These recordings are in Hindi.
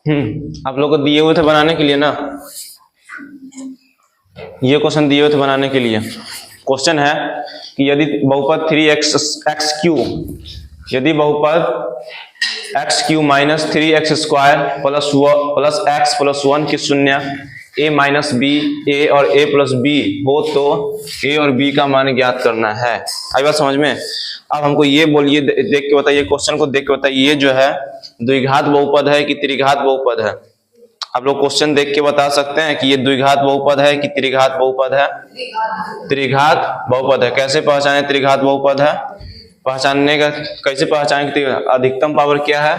आप लोग को दिए हुए थे बनाने के लिए ना, ये क्वेश्चन दिए हुए थे बनाने के लिए। क्वेश्चन है कि यदि बहुपद 3x यदि बहुपद x Q minus 3x square plus x plus 1 की शून्य a माइनस बी ए और a प्लस बी हो तो a और b का मान ज्ञात करना है। आई बात समझ में? अब हमको ये बोलिए, देख के बताइए, क्वेश्चन को देख के बताइए, ये जो है द्विघात बहुपद है कि त्रिघात बहुपद है? आप लोग क्वेश्चन देख के बता सकते हैं कि ये द्विघात बहुपद है कि त्रिघात बहुपद है? त्रिघात बहुपद है। कैसे पहचाने त्रिघात बहुपद है? पहचानने का कैसे पहचाने कि अधिकतम पावर क्या है?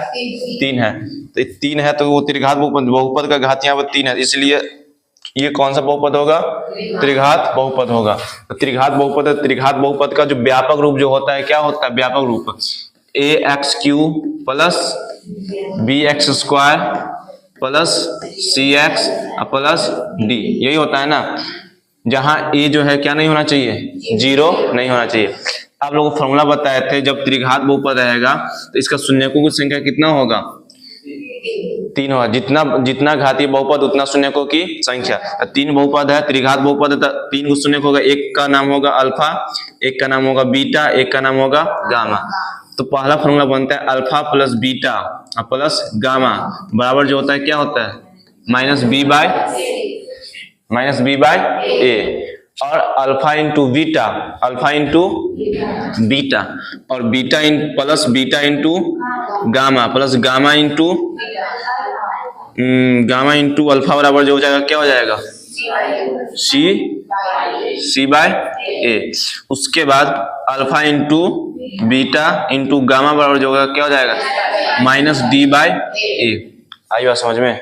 3 है। तो 3 है तो वो त्रिघात बहुपद का घात यहाँ पर 3 है, इसलिए ये कौन सा बहुपद होगा? त्रिघात बहुपद होगा। तो त्रिघात बहुपद है। त्रिघात बहुपद का जो व्यापक रूप जो होता है, क्या होता है व्यापक रूप? ax³ plus bx square plus cx plus d, यही होता है ना। जहां a जो है क्या नहीं होना चाहिए? 0 नहीं होना चाहिए। आप लोगों को फॉर्मूला बताए थे, जब त्रिघात बहुपद रहेगा तो इसका शून्यकों की संख्या कितना होगा? 3 होगा। जितना घातीय बहुपद उतना शून्यकों की संख्या। 3 बहुपद है, त्रिघात बहुपद है तो 3 को शून्यक होगा। एक का नाम होगा अल्फा, एक का नाम होगा बीटा, एक का नाम होगा गामा। तो पहला फॉर्मूला बनता है alpha plus beta plus gamma बराबर जो होता है क्या होता है? माइनस बी बाय ए। और अल्फा इंटू बीटा और beta into gamma plus gamma into alpha बराबर जो हो जाएगा क्या हो जाएगा? सी बाय ए। उसके बाद alpha into beta into gamma बराबर जो होगा क्या हो जाएगा? माइनस डी बाय ए। आई बात समझ में?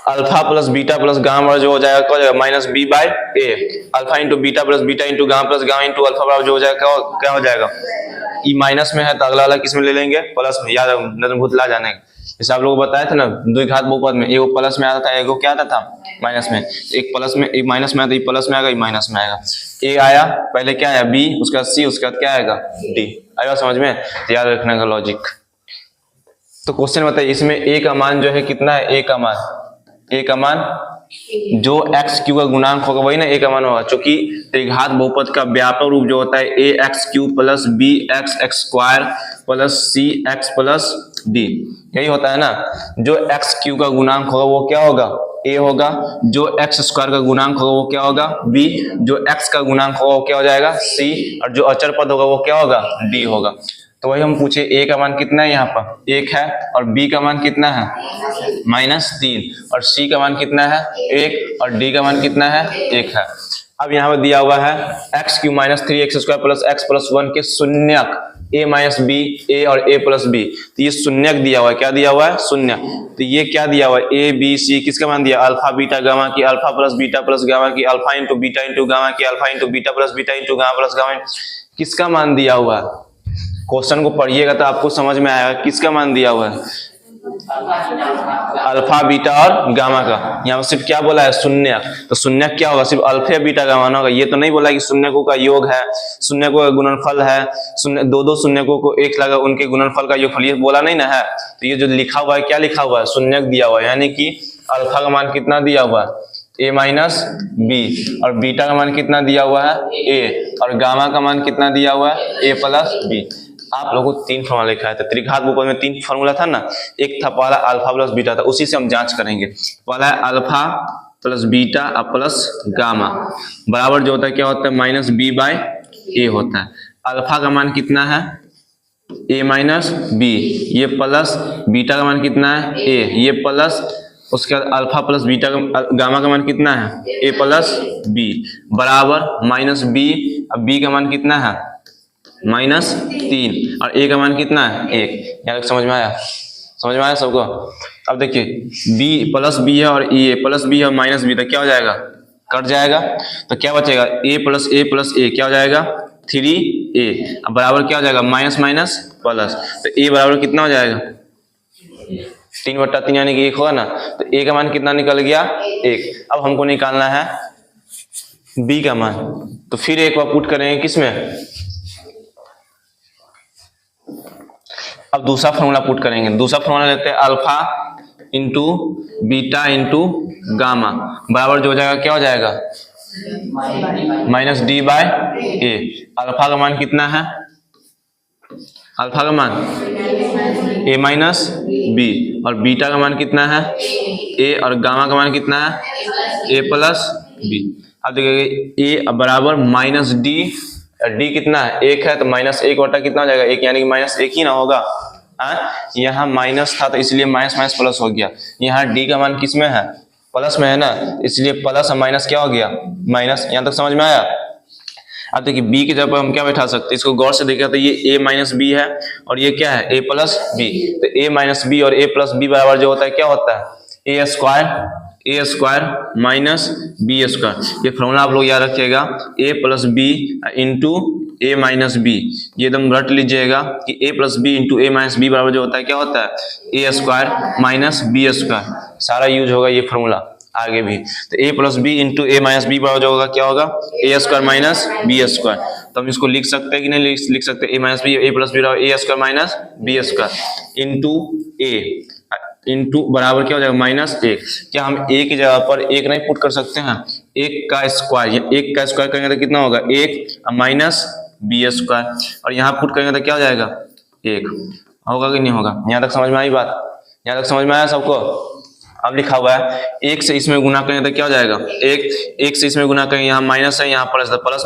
Alpha plus beta plus gamma जो हो जाएगा क्या हो जाएगा? Minus B by A. Alpha into beta plus beta into gamma plus gamma into alpha बराबर जो हो जाएगा क्या हो जाएगा? ई माइनस में है तो अगला वाला किस में ले लेंगे? प्लस में। याद भूतला जाने का। जैसे आप लोग बताए थे ना द्विघात बहुपद में, एगो प्लस में आता था, एगो क्या आता था? माइनस में। एक प्लस में, एक माइनस में आता, ये प्लस में आएगा, ये माइनस में आएगा। ए आया, पहले क्या आया? बी, उसका सी, उसका क्या आएगा? डी। आएगा समझ में? याद रखने का लॉजिक। तो क्वेश्चन बताइए, इसमें ए का मान जो है कितना है? ए का मान जो x³ का गुणांक होगा वही ना ए का मान होगा। चूंकि त्रिघात बहुपद का व्यापक रूप जो होता है ax³ plus bx square plus cx plus d, यही होता है ना। जो x³ का गुणांक होगा वो क्या होगा? a होगा। जो x स्क्वायर का गुणांक होगा वो क्या होगा? b। जो x का गुणांक होगा वो क्या हो जाएगा? c। और जो अचर पद होगा वो क्या होगा? d होगा। तो वही हम पूछे, a का मान कितना है? यहाँ पर 1 है। और b का मान कितना है? -3। और c का मान कितना है? 1। और d का मान कितना है? 1 है। अब यहाँ पर दिया हुआ है x³ minus 3x square plus x plus 1 के शून्यक a माइनस बी, a और a प्लस बी। तो ये शून्यक दिया हुआ है। क्या दिया हुआ है? शून्यक। तो ये क्या दिया हुआ है? a b c किसका मान दिया? अल्फा बीटा गामा की, alpha plus beta plus gamma की, alpha into beta into gamma की, alpha into beta plus beta into gamma plus gamma, किसका मान दिया हुआ है? क्वेश्चन को पढ़िएगा तो आपको समझ में आएगा किसका मान दिया हुआ है। अल्फा बीटा और गामा का। यहाँ पर सिर्फ क्या बोला है? शून्यक। तो शून्यक क्या होगा? सिर्फ अल्फा बीटा गामा होगा। ये तो नहीं बोला कि शून्यकों का योग है, शून्यकों का गुणनफल है, दो शून्यकों को एक लगा उनके गुणनफल का योगफल, ये बोला नहीं ना है। तो ये जो लिखा हुआ है क्या लिखा हुआ है? शून्यक दिया हुआ है। यानी कि अल्फा का मान कितना दिया हुआ है? a minus B. और बीटा का मान कितना दिया हुआ है? a। और गामा का मान कितना दिया हुआ है? a plus B. आप लोगों को 3 फॉर्मूला लिखा है। तो त्रिघात बहुपद में 3 फॉर्मूला था ना। एक था पहला अल्फा प्लस बीटा था, उसी से हम जांच करेंगे। पहला है alpha plus beta plus gamma बराबर जो होता है क्या होता है? माइनस बी बाय ए होता है। अल्फा का मान कितना है? a minus B. ये प्लस बीटा का मान कितना है? a। ये प्लस उसके बाद अल्फा प्लस बीटा गामा का मान कितना है? a प्लस बी बराबर माइनस बी। अब b का मान कितना है? -3। और a का मान कितना है? 1। यहाँ तक समझ में आया? समझ में आया सबको? अब देखिए b प्लस बी है और a प्लस बी है और माइनस बी, तो क्या हो जाएगा? कट जाएगा। तो क्या बचेगा? a प्लस a क्या हो जाएगा? 3a। अब बराबर क्या हो जाएगा? Minus minus plus. तो a बराबर कितना हो जाएगा? 3/3 यानी कि 1 होगा ना। तो a का मान कितना निकल गया? 1। अब हमको निकालना है b का मान। तो फिर एक बार पुट करेंगे किसमें? अब दूसरा फॉर्मूला पुट करेंगे। दूसरा फॉर्मूला लेते हैं alpha into beta into gamma बराबर जो हो जाएगा क्या हो जाएगा minus D bye A. Alpha का मान कितना है, अल्फा का मान ए माइनस बी और बीटा का मान कितना है ए और गामा का मान कितना है ए प्लस बी। अब देखिए ए बराबर माइनस डी, डी कितना है एक है तो माइनस एक बटा कितना हो जाएगा एक, यानी कि माइनस एक ही ना होगा। यहाँ माइनस था तो इसलिए माइनस माइनस प्लस हो गया। यहाँ डी का मान किस में है प्लस में है ना, इसलिए प्लस और माइनस क्या हो गया माइनस। यहाँ तक समझ में आया। अब देखिए बी की जगह पर हम क्या बैठा सकते हैं, इसको गौर से देखा तो ये ए माइनस बी है और ये क्या है ए प्लस बी। तो ए माइनस बी और ए प्लस बी बराबर जो होता है क्या होता है ए स्क्वायर माइनस बी स्क्वायर। ये फॉर्मूला आप लोग याद रखिएगा ए प्लस बी इंटू ए माइनस बी, ये एकदम रट लीजिएगा कि ए प्लस बी इंटू ए माइनस बी बराबर जो होता है क्या होता है ए स्क्वायर माइनस बी स्क्वायर। सारा यूज होगा ये फॉर्मूला आगे भी। तो ए प्लस बी इंटू ए माइनस बी बराबर जो होगा क्या होगा ए स्क्वायर माइनस बी स्क्वायर। तो हम इसको लिख सकते हैं कि नहीं लिख सकते, A minus B A plus B बराबर A square minus B square into A into बराबर क्या हो जाएगा माइनस एक। क्या हम ए की जगह पर एक नहीं पुट कर सकते हैं, एक का स्क्वायर करेंगे तो कितना होगा एक माइनस बी स्क्वायर और यहाँ पुट करेंगे तो क्या हो जाएगा एक। होगा कि नहीं होगा। यहाँ तक समझ में आई बात, यहाँ तक समझ में आया सबको। अब लिखा हुआ है एक से इसमें गुना करेंगे तो क्या हो जाएगा एक से इसमें गुना करेंगे, यहाँ माइनस है यहाँ प्लस, प्लस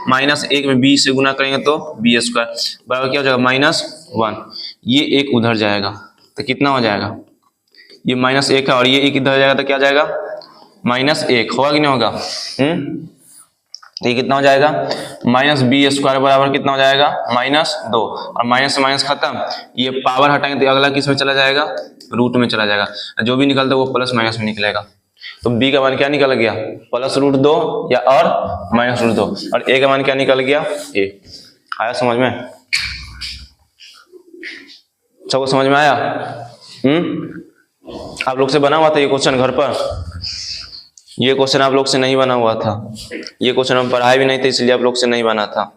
माइनस एक में बी से गुना करेंगे तो बी स्क्वायर बराबर क्या हो जाएगा माइनस वन। ये एक उधर जाएगा तो कितना हो जाएगा ये माइनस एक है और ये एक इधर जाएगा तो क्या जाएगा माइनस एक। होगा कि नहीं होगा। तो ये कितना हो जाएगा माइनस बी स्क्वायर बराबर कितना हो जाएगा माइनस दो और माइनस से माइनस खत्म, ये पावर हटाएंगे तो अगला किस में चला जाएगा रूट में चला जाएगा। जो भी निकलता है वो प्लस माइनस में निकलेगा। तो बी का मान क्या निकल गया प्लस रूट दो या और माइनस रूट दो और ए का मान क्या निकल गया ए। आया समझ में, सबको समझ में आया। आप लोग से बना हुआ था ये क्वेश्चन घर पर, ये क्वेश्चन आप लोग से नहीं बना हुआ था, ये क्वेश्चन हम पढ़ाए भी नहीं थे इसलिए आप लोग से नहीं बना था।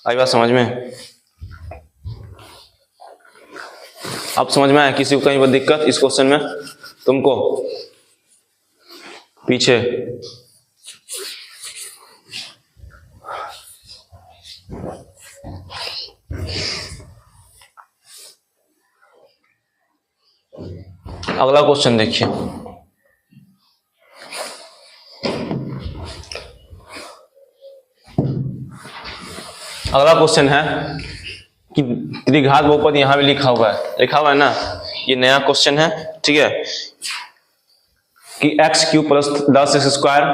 आई बात समझ में। अब समझ में आया किसी को कहीं पर दिक्कत इस क्वेश्चन में तुमको पीछे। अगला क्वेश्चन देखिए, अगला क्वेश्चन है कि त्रिघात बहुपद यहां भी लिखा हुआ है ना, ये नया क्वेश्चन है ठीक है कि x Q plus 10x square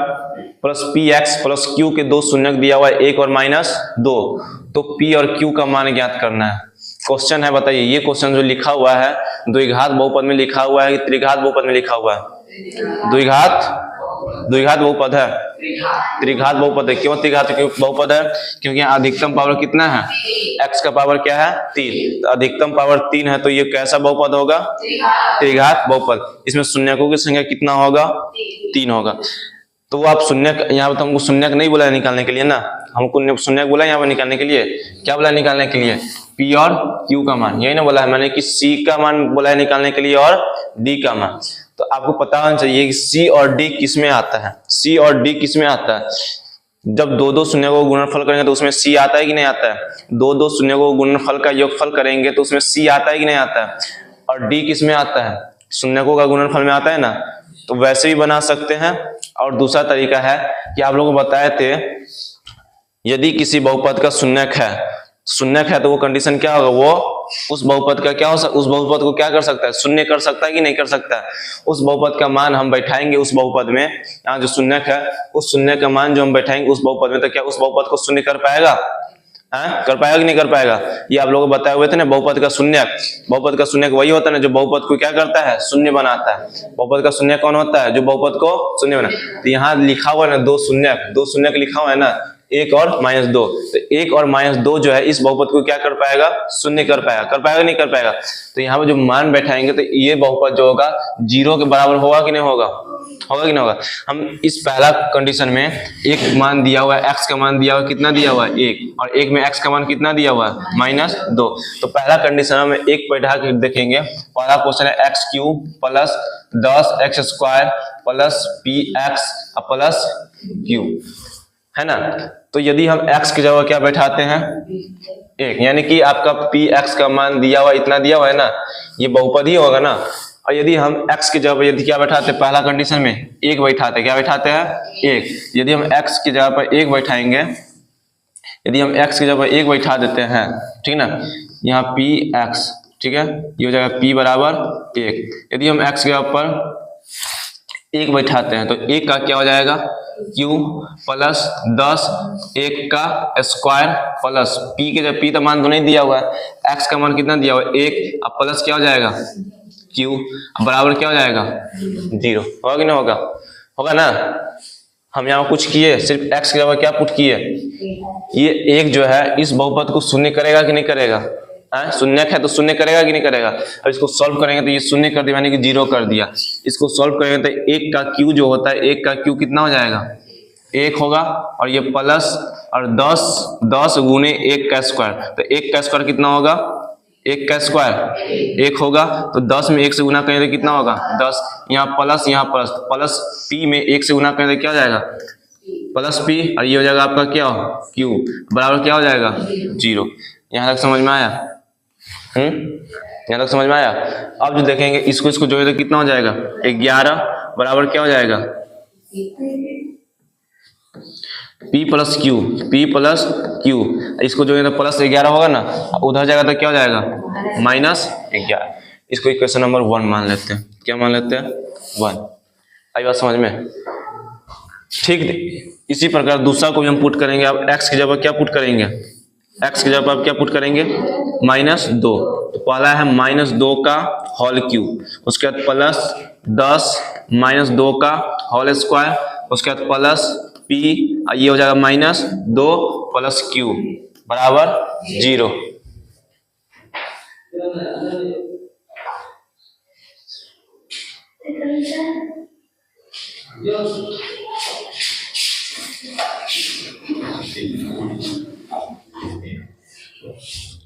plus P x plus Q के दो शून्यक दिया हुआ है एक और माइनस दो, तो पी और क्यू का मान ज्ञात करना है। क्वेश्चन है बताइए, ये क्वेश्चन जो लिखा हुआ है द्विघात बहुपद में लिखा हुआ है कि त्रिघात बहुपद में लिखा हुआ है द्विघात बहुपद है, त्रिघात बहुपद है। क्यों त्रिघात बहुपद है क्योंकि यहाँ अधिकतम पावर कितना है x का पावर क्या है 3, तो अधिकतम पावर 3 है तो ये कैसा बहुपद होगा त्रिघात बहुपद। इसमें शून्यकों की संख्या कितना होगा 3 होगा। तो वो आप शून्यक, यहाँ पर तो हमको शून्यक नहीं बोला है निकालने के लिए ना, हमको शून्यक बोला है यहाँ पर निकालने के लिए। क्या बोला है निकालने के लिए P और Q का मान, यही ना बोला है मैंने कि C का मान बोला है निकालने के लिए और D का मान। तो आपको पता होना चाहिए कि C और D किस में आता है, C और D किस में आता है। जब दो दो शून्य को गुणनफल करेंगे तो उसमें C आता है कि नहीं आता है, दो दो शून्य को गुणनफल का योगफल करेंगे तो उसमें C आता है कि नहीं आता है, और D किस में आता है शून्यकों का गुणनफल में आता है ना। तो वैसे भी बना सकते हैं। और दूसरा तरीका है कि आप लोगों को बताए थे यदि किसी बहुपद का शून्यक है तो वो कंडीशन क्या होगा, वो उस बहुपद का क्या हो सकता, उस बहुपद को क्या कर सकता है शून्य कर सकता है कि नहीं कर सकता है। उस बहुपद का मान हम बैठाएंगे उस बहुपद में, यहाँ जो शून्यक है उस शून्य का मान जो हम बैठाएंगे उस बहुपद में, तो क्या उस बहुपद को शून्य कर पाएगा, कर पाएगा कि नहीं कर पाएगा। ये आप लोगों को बताए हुए थे ना बहुपद का शून्यक वही होता है ना जो बहुपद को क्या करता है शून्य बनाता है। बहुपद का शून्य कौन होता है जो बहुपद को शून्य बनाता है। तो यहाँ लिखा हुआ है ना दो शून्यक लिखा हुआ है ना, एक और माइनस दो, तो एक और माइनस दो जो है इस बहुपद को क्या कर पाएगा शून्य कर पाएगा नहीं कर पाएगा। तो यहाँ पे जो मान बैठाएंगे तो ये बहुपद जो होगा 0 के बराबर होगा कि नहीं होगा, होगा कि नहीं होगा। हम इस पहला कंडीशन में एक मान दिया हुआ है, एक्स का मान दिया हुआ है, कितना दिया हुआ है 1, और एक में एक्स का मान कितना दिया हुआ है -2। तो पहला कंडीशन हम एक बैठा के देखेंगे। पहला क्वेश्चन है x cube plus 10x² plus px plus Q, है ना। तो यदि हम x की जगह क्या बैठाते हैं 1, यानी कि आपका px का मान दिया हुआ इतना दिया हुआ है ना, ये बहुपद ही होगा ना। और यदि हम x की जगह पर यदि क्या बैठाते हैं, पहला कंडीशन में 1 बैठाते, क्या बैठाते हैं 1। यदि हम x की जगह पर 1 बैठाएंगे, यदि हम x की जगह पर 1 बैठा देते हैं, ठीक ना, यहाँ px, ठीक है, ये हो जाएगा p बराबर 1। यदि हम x की जगह पर 1 बैठाते हैं तो 1 का क्या हो जाएगा q प्लस 10 1 का स्क्वायर प्लस p के जब p तो मान तो नहीं दिया हुआ है, x का मान कितना दिया हुआ है 1, अब प्लस क्या हो जाएगा q बराबर क्या हो जाएगा 0। होगा कि नहीं होगा, होगा ना। हम यहाँ कुछ किए, सिर्फ x की जगह क्या पुट किए, ये 1 जो है इस बहुपद को शून्य करेगा कि नहीं करेगा, शून्य है तो शून्य करेगा कि नहीं करेगा। अब इसको सॉल्व करेंगे तो ये शून्य कर दिया, यानी कि 0 कर दिया। इसको सॉल्व करेंगे तो 1 का क्यू जो होता है, 1 का क्यू कितना हो जाएगा 1 होगा, और ये प्लस और 10 गुने 1 का स्क्वायर, तो 1 का स्क्वायर कितना होगा 1 का स्क्वायर 1 होगा, तो 10 में 1 से गुना करेंगे तो कितना होगा 10, यहाँ प्लस प्लस p में 1 से गुना करेंगे तो क्या हो जाएगा प्लस p, और ये हो जाएगा आपका क्या q बराबर क्या हो जाएगा 0। यहाँ तक समझ में आया, यहाँ तक समझ में आया। अब जो देखेंगे इसको जोड़े तो कितना हो जाएगा 11 बराबर क्या हो जाएगा p प्लस क्यू, इसको जोड़े तो प्लस 11 होगा ना, उधर जाएगा तो क्या हो जाएगा -11। इसको इक्वेशन नंबर 1 मान लेते हैं। क्या मान लेते हैं 1। आई बात समझ में, ठीक। इसी प्रकार दूसरा को भी हम पुट करेंगे। अब x की जगह क्या पुट करेंगे, x की जगह पर आप क्या पुट करेंगे -2। तो पहला है -2 का होल क्यूब, उसके बाद प्लस 10 -2 का होल स्क्वायर, उसके बाद प्लस p, ये हो जाएगा -2 प्लस q बराबर 0।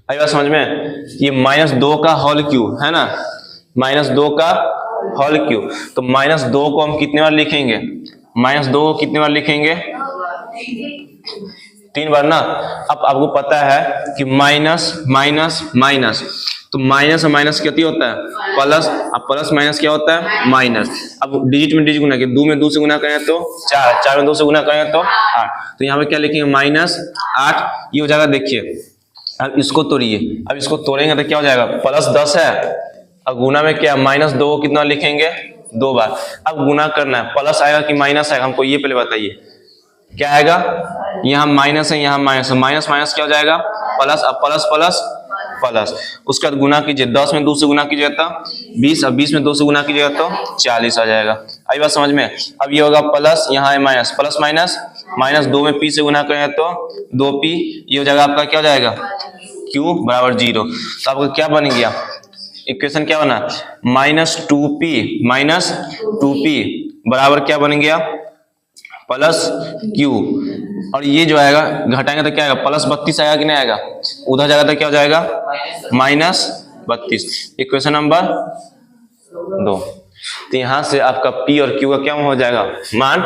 आई बात समझ में, ये -2 का होल क्यूब है ना, -2 का होल क्यूब। तो -2 को हम कितने बार लिखेंगे, -2 को कितने बार लिखेंगे 3 बार ना। अब आपको पता है कि माइनस माइनस माइनस, तो माइनस और माइनस क्या होता है प्लस, अब प्लस माइनस क्या होता है माइनस। अब डिजिट में डिजिट गुना किया, 2 में 2 से गुना करें तो 4, 4 में 2 से गुना करें तो 8, तो यहाँ पे क्या लिखेंगे -8। ये हो जाएगा, देखिए अब इसको तोड़िए, अब इसको तोड़ेंगे तो क्या हो जाएगा प्लस 10 है, अब गुना में क्या -2 को कितना लिखेंगे 2 बार। अब गुना करना है, प्लस आएगा कि माइनस आएगा, हमको ये पहले बताइए क्या आएगा। यहाँ माइनस है, यहाँ माइनस है, माइनस माइनस क्या हो जाएगा प्लस, अब प्लस प्लस प्लस, उसके बाद गुना कीजिए, 10 में 2 से गुना कीजिएगा तो 20, अब 20 में 2 से गुना कीजिएगा तो 40 आ जाएगा। आई बात समझ में। अब ये होगा प्लस, यहाँ है माइनस, प्लस माइनस माइनस, 2 में p से गुना करें तो 2p, ये हो जाएगा आपका क्या हो जाएगा q बराबर 0। तो आपका क्या बन गया इक्वेशन, क्या बना -2p बराबर क्या बन गया प्लस q, और ये जो आएगा घटाएंगे तो क्या आएगा प्लस 32 आएगा कि नहीं आएगा, उधर जाएगा तो क्या हो जाएगा -32। Equation number 2। तो यहाँ से आपका p और q का क्या हो जाएगा मान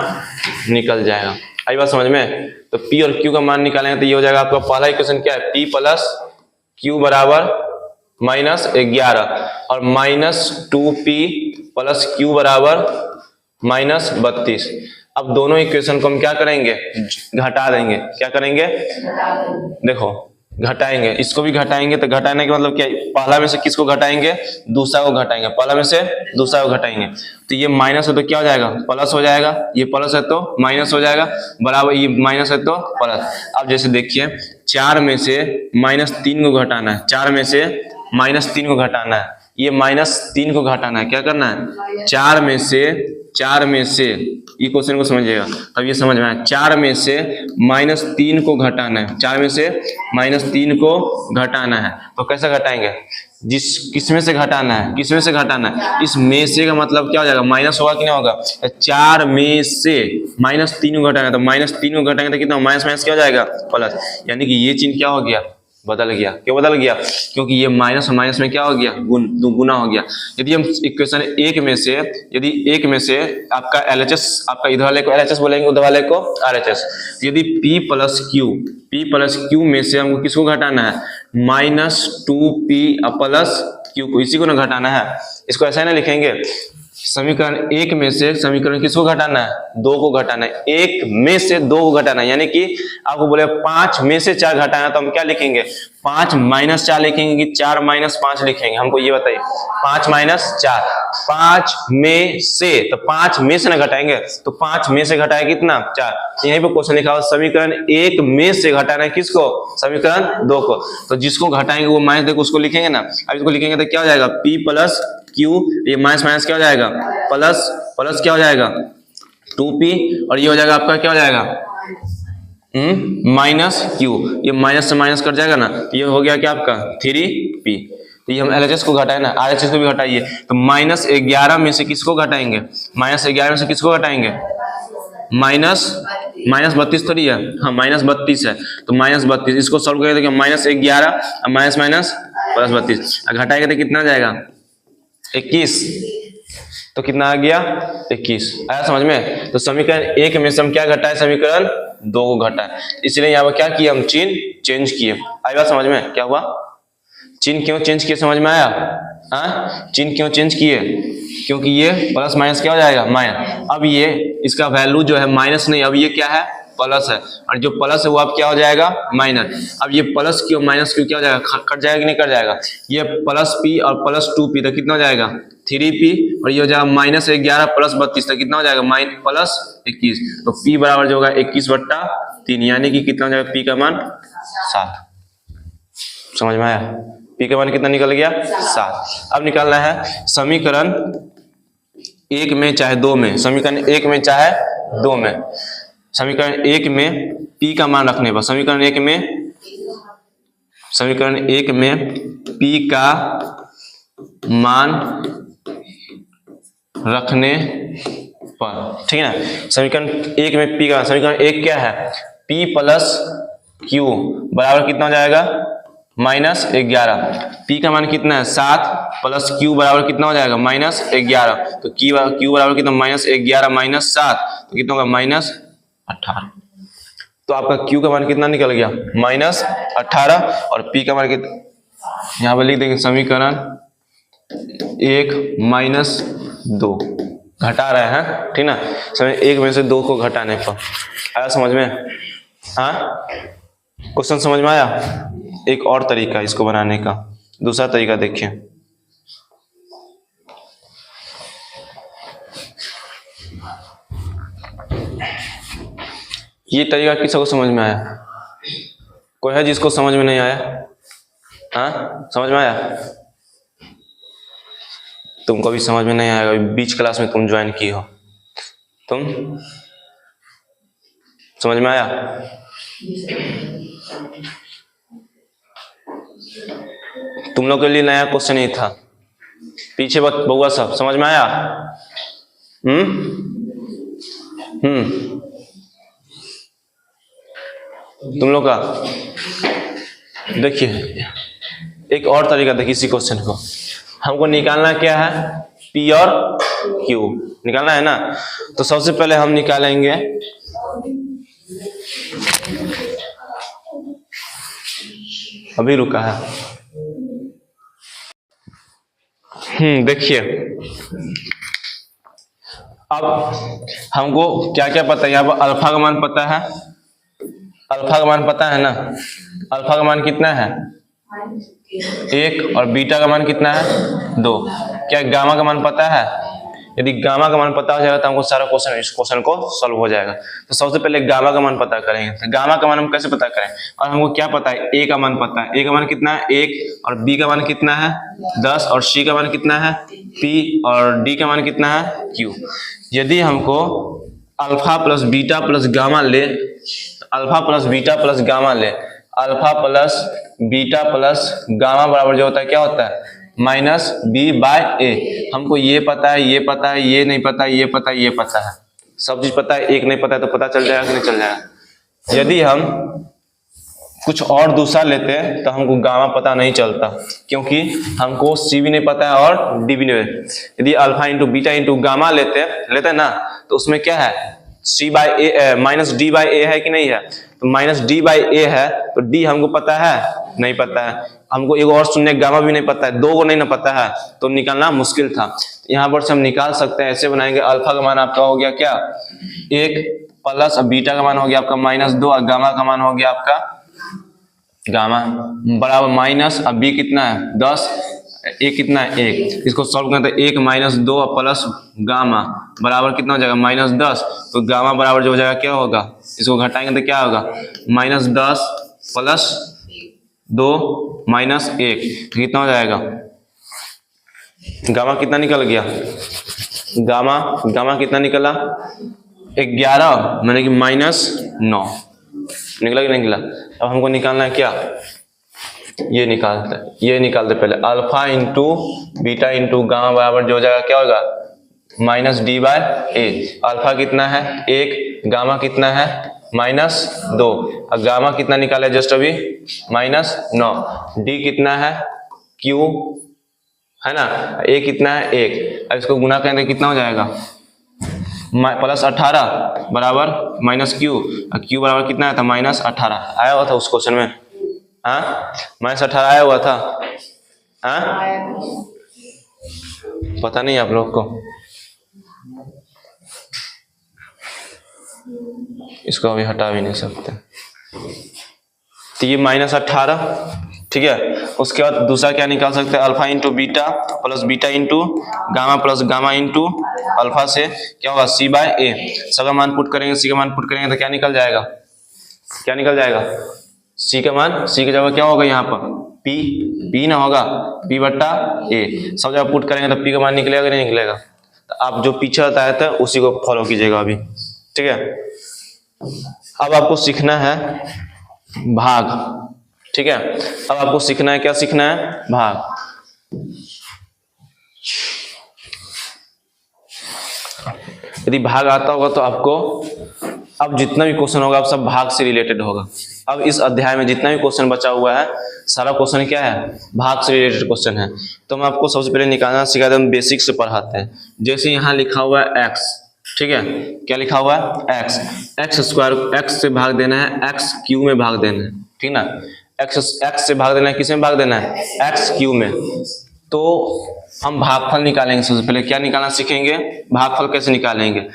निकल जाएगा। आई बात समझ में। तो p और q का मान निकालेंगे तो ये हो जाएगा आपका पहला इक्वेशन क्या है p प्लस q बराबर -11 और -2p प्लस q बराबर -32। अब दोनों इक्वेशन को हम क्या करेंगे घटा देंगे। क्या करेंगे देखो घटाएंगे, इसको भी घटाएंगे। तो घटाने के मतलब क्या, पहला में से किसको घटाएंगे दूसरा को घटाएंगे, पहला में से दूसरा को घटाएंगे। तो ये माइनस है तो क्या हो जाएगा प्लस हो जाएगा, ये प्लस है तो माइनस हो जाएगा, बराबर ये माइनस है तो प्लस। अब जैसे देखिए 4 में से -3 को घटाना है, 4 में से -3 को घटाना है, ये -3 को घटाना है। क्या करना है 4 में से ये क्वेश्चन को समझिएगा तब ये समझ में आया। 4 में से -3 को घटाना है, 4 में से -3 को घटाना है। तो कैसे घटाएंगे, किसमें से घटाना है, किसमें से घटाना है, इस में से का मतलब क्या हो जाएगा, माइनस होगा कि नहीं होगा, 4 में से -3 को घटाना है, तो -3 को घटाएंगे तो कितना, माइनस माइनस क्या हो जाएगा, प्लस। यानी कि ये चिन्ह क्या हो गया, बदल गया। क्यों बदल गया, क्योंकि ये माइनस और माइनस में क्या हो गया, गुना हो गया। यदि हम इक्वेशन एक में से आपका LHS, आपका इधर वाले को LHS बोलेंगे, उधर वाले को RHS, यदि P प्लस Q में से हमको किसको घटाना है, -2P प्लस Q को, इसी को ना घटाना है। इसको ऐसा ना लिखेंगे, समीकरण 1 में से समीकरण किसको घटाना है, 2 को घटाना है, 1 में से 2 को घटाना है। यानी कि आपको बोले 5 में से 4 घटाना है, तो हम क्या लिखेंगे, 5 - 4 लिखेंगे कि 4 - 5 लिखेंगे, हमको ये बताइए। 5 - 4, 5 में से, तो 5 में से ना घटाएंगे, तो 5 में से घटाए कितना, 4। यहीं पे क्वेश्चन लिखा हुआ समीकरण 1 में से घटाना है किसको, समीकरण 2 को। तो जिसको घटाएंगे वो माइनस देखो उसको लिखेंगे ना। अब इसको लिखेंगे तो क्या हो जाएगा, P प्लस Q, ये माइनस माइनस क्या हो जाएगा, प्लस क्या हो जाएगा, 2P, और ये हो जाएगा आपका क्या हो जाएगा, -Q, ये माइनस से माइनस कट जाएगा ना, ये हो गया क्या आपका 3P। तो ये हम LHS को घटाए ना, RHS को भी घटाइए, तो -11 में से किसको घटाएंगे, -11 में से किसको घटाएंगे, -32 थोड़ी है, हाँ -32 है, तो -32, इसको सॉल्व करेंगे तो -11 माइनस +32, घटाएंगे तो कितना जाएगा, 21, तो कितना आ गया, 21। आया समझ में। तो समीकरण 1 में से हम क्या घटाए, समीकरण 2 को घटाए, इसलिए यहाँ पर क्या किया, हम चिन्ह चेंज किए। आई बात समझ में, क्या हुआ, चिन्ह क्यों चेंज किए, समझ में आया, हाँ, चिन्ह क्यों चेंज किए, क्योंकि ये प्लस माइनस क्या हो जाएगा, माइनस। अब ये इसका वैल्यू जो है माइनस नहीं, अब ये क्या है, प्लस है, और जो प्लस है वो अब क्या हो जाएगा, माइनस। अब ये प्लस क्यों माइनस क्यों क्या हो जाएगा, कट जाएगा कि नहीं कट जाएगा, ये +P और +2P तो कितना हो जाएगा, 3P, और ये हो जाएगा -11 + 32 तो कितना हो जाएगा, +21। तो P बराबर जो होगा 21/3, यानी कि कितना हो जाएगा, P का मान 7। समझ में आया, P का मान कितना निकल गया, 7। अब निकालना है समीकरण 1 में चाहे 2 में, समीकरण 1 में चाहे 2 में, समीकरण 1 में P का मान रखने पर, समीकरण 1 में P का मान रखने पर, ठीक है ना। समीकरण 1 में P का, समीकरण 1 क्या है, P प्लस Q बराबर कितना हो जाएगा, -11। P का मान कितना है, 7 प्लस Q बराबर कितना हो जाएगा, -11। तो Q बराबर कितना, -11 - 7 तो कितना होगा, -18। तो आपका Q का मान कितना निकल गया, -18, और P का मान कितना, यहाँ पर लिख देंगे समीकरण 1 - 2 घटा रहे हैं, ठीक ना। समय 1 में से 2 को घटाने पर, आया समझ में, हाँ, क्वेश्चन समझ में आया। एक और तरीका इसको बनाने का, दूसरा तरीका देखिए, ये तरीका किसको समझ में आया, कोई है जिसको समझ में नहीं आया, हाँ, समझ में आया, तुमको भी समझ में नहीं आएगा, बीच क्लास में तुम ज्वाइन की हो, तुम समझ में आया, तुम लोग के लिए नया क्वेश्चन ही था, पीछे बउआ सब समझ में आया, तुम लोग का देखिए, एक और तरीका देखिए, इसी क्वेश्चन को हमको निकालना क्या है, P और Q निकालना है ना। तो सबसे पहले हम निकालेंगे अभी रुका है, देखिए अब हमको क्या क्या पता है, यहाँ पर अल्फा का मान पता है, अल्फा का मान पता है ना, अल्फा का मान कितना है 1, और बीटा का मान कितना है 2। क्या गामा का मान पता है, यदि गामा का मान पता हो जाएगा तो हमको सारा क्वेश्चन, इस क्वेश्चन को सॉल्व हो जाएगा। तो सबसे पहले गामा का मान पता करेंगे, तो गामा का मान हम कैसे पता करें, और हमको क्या पता है, ए का मान पता है, ए का मान कितना है 1, और बी का मान कितना है 10, और सी का मान कितना है P, और डी का मान कितना है Q। यदि हमको alpha plus beta plus gamma ले, alpha plus beta plus gamma ले, alpha plus beta plus gamma बराबर जो होता है क्या होता है माइनस बी बाय ए। हमको ये पता है, ये पता है, ये नहीं पता है, ये पता है, ये पता है, सब चीज पता है, एक नहीं पता है तो पता चल जाएगा कि नहीं चल जाएगा। यदि हम कुछ और दूसरा लेते हैं तो हमको गामा पता नहीं चलता, क्योंकि हमको सी भी नहीं पता है और डी भी नहीं। यदि alpha into beta into gamma लेते हैं ना, तो उसमें क्या है सी बाय ए माइनस डी बाय ए है कि नहीं है, तो माइनस डी बाय ए है, तो डी हमको पता है नहीं पता है, हमको एक और शून्य गामा भी नहीं पता है, दो को नहीं ना पता है, तो निकालना मुश्किल था। यहाँ पर से हम निकाल सकते हैं, ऐसे बनाएंगे। अल्फा का मान आपका हो गया क्या 1 प्लस बीटा का मान हो गया आपका -2 और गामा का मान हो गया आपका गामा बराबर माइनस, अब बी कितना है 10, ए कितना है 1, इसको सॉल्व करते हैं 1 - 2 प्लस गामा बराबर कितना हो जाएगा -10, तो गामा बराबर जो हो जाएगा क्या होगा, इसको घटाएंगे तो क्या होगा -10 प्लस 2 माइनस 1, कितना हो जाएगा गामा कितना निकल गया, गामा कितना निकला 11 माने कि -9 निकला कि नहीं निकला। अब हमको निकालना है क्या, ये निकालते पहले alpha into beta into gamma बराबर जो हो जाएगा क्या होगा -d बाय ए। अल्फा कितना है 1, गामा कितना है -2 और गामा कितना निकाला है जस्ट अभी -9, डी कितना है क्यू है ना, ए कितना है 1, अब इसको गुना करेंगे कितना हो जाएगा प्लस 18 बराबर माइनस क्यू, क्यू बराबर कितना आया था -18 आया हुआ था उस क्वेश्चन में, हाँ -18 आया हुआ था, हाँ पता नहीं आप लोग को, इसको अभी हटा भी नहीं सकते। तो ये -18 ठीक है। उसके बाद दूसरा क्या निकाल सकते हैं alpha into beta plus beta into gamma plus gamma into alpha से क्या होगा सी बाय ए। सबका मान पुट करेंगे, सी का मान पुट करेंगे तो क्या निकल जाएगा, सी का मान, सी की जगह क्या होगा यहाँ पर पी ना होगा, पी बट्टा ए। सब जगह पुट करेंगे तो पी का मान निकलेगा कि नहीं निकलेगा। तो आप जो पीछे बताया था उसी को फॉलो कीजिएगा अभी, ठीक है। अब आपको सीखना है भाग, ठीक है। अब आपको सीखना है क्या, सीखना है भाग। यदि भाग आता होगा तो आपको अब जितना भी क्वेश्चन होगा आप सब भाग से रिलेटेड होगा। अब इस अध्याय में जितना भी क्वेश्चन बचा हुआ है सारा क्वेश्चन क्या है भाग से रिलेटेड क्वेश्चन है। तो मैं आपको सबसे पहले निकालना सिखाते हैं, हम बेसिक से पढ़ाते हैं। जैसे यहाँ लिखा हुआ है x, ठीक है, क्या लिखा हुआ है x स्क्वायर, x से भाग देना है x क्यू में भाग देना है, ठीक ना। x से भाग देना है, किस में भाग देना है x क्यू में। तो हम भागफल निकालेंगे। सबसे पहले क्या निकालना सीखेंगे, भागफल कैसे निकालेंगे।